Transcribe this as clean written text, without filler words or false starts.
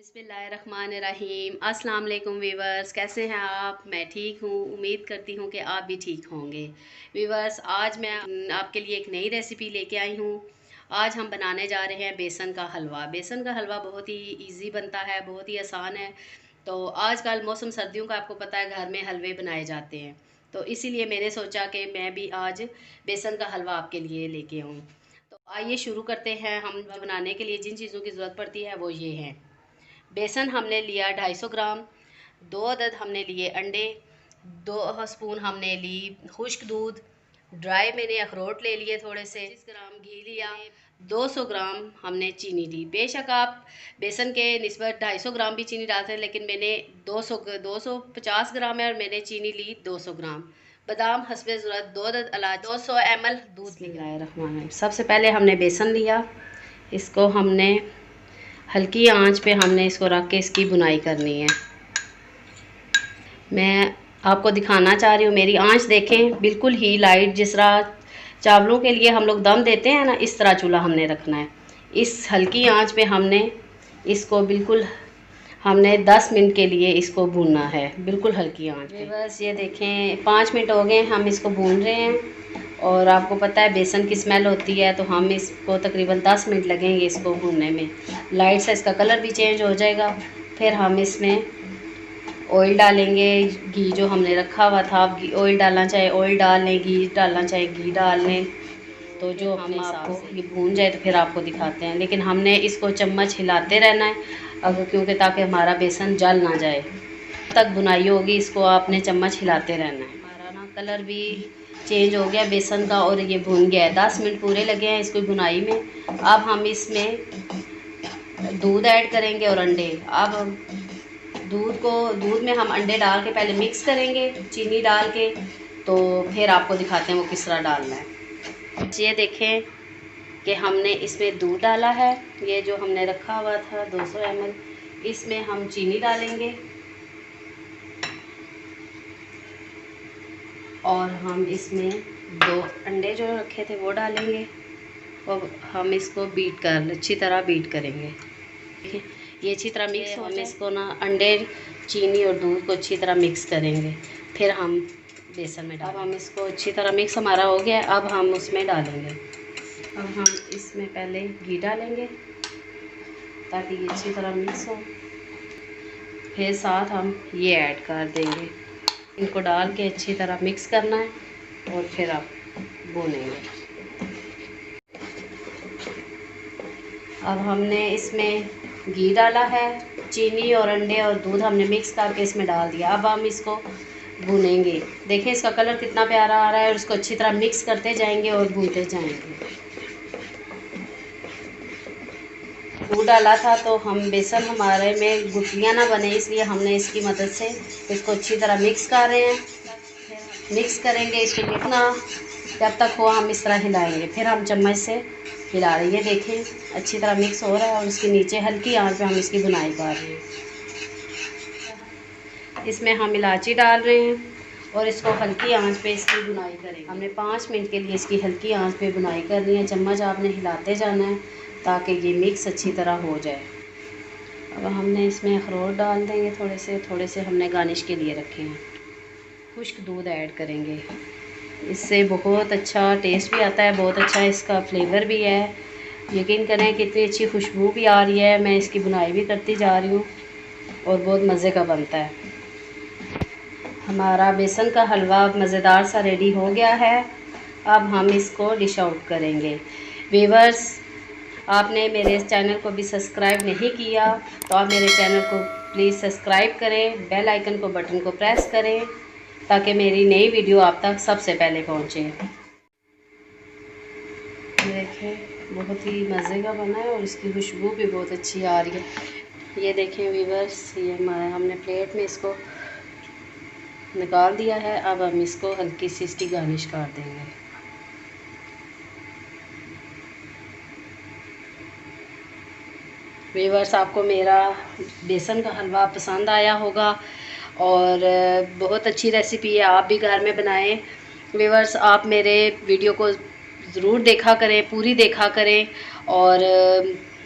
बिस्मिल्लाहिर्रहमानिर्रहीम। अस्सलाम वालेकुम वीवर्स, कैसे हैं आप? मैं ठीक हूँ, उम्मीद करती हूँ कि आप भी ठीक होंगे। वीवर्स, आज मैं आपके लिए एक नई रेसिपी लेके आई हूँ। आज हम बनाने जा रहे हैं बेसन का हलवा। बेसन का हलवा बहुत ही इजी बनता है, बहुत ही आसान है। तो आजकल मौसम सर्दियों का आपको पता है, घर में हलवे बनाए जाते हैं। तो इसीलिए मैंने सोचा कि मैं भी आज बेसन का हलवा आपके लिए लेके आऊँ। तो आइए शुरू करते हैं। हम बनाने के लिए जिन चीज़ों की ज़रूरत पड़ती है वो ये हैं। बेसन हमने लिया 250 ग्राम, 2 अदद हमने लिए अंडे, 2 स्पून हमने ली खुश्क दूध, ड्राई मैंने अखरोट ले लिए थोड़े से, 25 ग्राम घी लिया, 200 ग्राम हमने चीनी ली। बेशक आप बेसन के निस्बत 250 ग्राम भी चीनी डालते हैं, लेकिन मैंने 250 ग्राम है और मैंने चीनी ली 200 ग्राम। बादाम हस्बे ज़रूरत, 2 अदद इलायची, 200 ml दूध लिया। सबसे पहले हमने बेसन लिया, इसको हमने हल्की आंच पे हमने इसको रख के इसकी बुनाई करनी है। मैं आपको दिखाना चाह रही हूँ, मेरी आंच देखें, बिल्कुल ही लाइट। जिस तरह चावलों के लिए हम लोग दम देते हैं ना, इस तरह चूल्हा हमने रखना है। इस हल्की आंच पे हमने इसको बिल्कुल 10 मिनट के लिए इसको भूनना है, बिल्कुल हल्की आंच पे। बस ये देखें 5 मिनट हो गए, हम इसको भून रहे हैं। और आपको पता है बेसन की स्मेल होती है, तो हम इसको तकरीबन 10 मिनट लगेंगे इसको भूनने में। लाइट से इसका कलर भी चेंज हो जाएगा। फिर हम इसमें ऑयल डालेंगे, घी जो हमने रखा हुआ था। आप ऑयल डालना चाहे ऑयल डाल लें, घी डालना चाहे घी डाल लें। तो जो हम आपको ये भून जाए तो फिर आपको दिखाते हैं, लेकिन हमने इसको चम्मच हिलाते रहना है अगर, क्योंकि ताकि हमारा बेसन जल ना जाए। तक बुनाई होगी, इसको आपने चम्मच हिलाते रहना है। हमारा ना कलर भी चेंज हो गया बेसन का और ये भून गया है। 10 मिनट पूरे लगे हैं इसको बुनाई में। अब हम इसमें दूध ऐड करेंगे और अंडे। अब दूध में हम अंडे डाल के पहले मिक्स करेंगे चीनी डाल के, तो फिर आपको दिखाते हैं वो किस तरह डालना है। ये देखें कि हमने इसमें दूध डाला है, ये जो हमने रखा हुआ था 200 ml, इसमें हम चीनी डालेंगे और हम इसमें 2 अंडे जो रखे थे वो डालेंगे और हम इसको अच्छी तरह बीट करेंगे। ये अच्छी तरह मिक्स हो जाए, इसको ना अंडे चीनी और दूध को अच्छी तरह मिक्स करेंगे, फिर हम बेसन में डालेंगे। अब हम इसको अच्छी तरह मिक्स हमारा हो गया, अब हम उसमें डालेंगे। अब हम इसमें पहले घी डालेंगे ताकि ये अच्छी तरह मिक्स हो, फिर साथ हम ये ऐड कर देंगे। इनको डाल के अच्छी तरह मिक्स करना है और फिर आप भूनेंगे। अब हमने इसमें घी डाला है, चीनी और अंडे और दूध हमने मिक्स करके इसमें डाल दिया। अब हम इसको भूनेंगे। देखें इसका कलर कितना प्यारा आ रहा है और इसको अच्छी तरह मिक्स करते जाएंगे और भूनते जाएंगे। दूध डाला था तो हम बेसन हमारे में गुठलियाँ ना बने, इसलिए हमने इसकी मदद से इसको अच्छी तरह मिक्स कर रहे हैं। मिक्स करेंगे इसको कितना, जब तक वो हम इस तरह हिलाएंगे, फिर हम चम्मच से हिला रहे हैं। ये देखें अच्छी तरह मिक्स हो रहा है और इसके नीचे हल्की आंच पे हम इसकी बुनाई कर रहे हैं। इसमें हम इलायची डाल रहे हैं और इसको हल्की आंच पे इसकी बुनाई करेंगे। हमने 5 मिनट के लिए इसकी हल्की आंच पे बुनाई करनी है। चम्मच आपने हिलाते जाना है ताकि ये मिक्स अच्छी तरह हो जाए। अब हमने इसमें अखरोट डाल देंगे, थोड़े से हमने गार्निश के लिए रखे हैं। खुश्क दूध ऐड करेंगे, इससे बहुत अच्छा टेस्ट भी आता है, बहुत अच्छा इसका फ्लेवर भी है। यकीन करें कितनी अच्छी खुशबू भी आ रही है। मैं इसकी बुनाई भी करती जा रही हूँ और बहुत मज़े का बनता है। हमारा बेसन का हलवा मज़ेदार सा रेडी हो गया है। अब हम इसको डिश आउट करेंगे। व्यूअर्स, आपने मेरे इस चैनल को भी सब्सक्राइब नहीं किया तो आप मेरे चैनल को प्लीज़ सब्सक्राइब करें, बेल आइकन को बटन को प्रेस करें ताकि मेरी नई वीडियो आप तक सबसे पहले पहुंचे। देखें बहुत ही मज़े का बना है और इसकी खुशबू भी बहुत अच्छी आ रही है। ये देखें व्यूअर्स, ये हमारा हमने प्लेट में इसको निकाल दिया है। अब हम इसको हल्की सी इसकी गार्निश कर देंगे। व्यूअर्स, आपको मेरा बेसन का हलवा पसंद आया होगा और बहुत अच्छी रेसिपी है, आप भी घर में बनाएं। व्यूअर्स, आप मेरे वीडियो को ज़रूर देखा करें, पूरी देखा करें और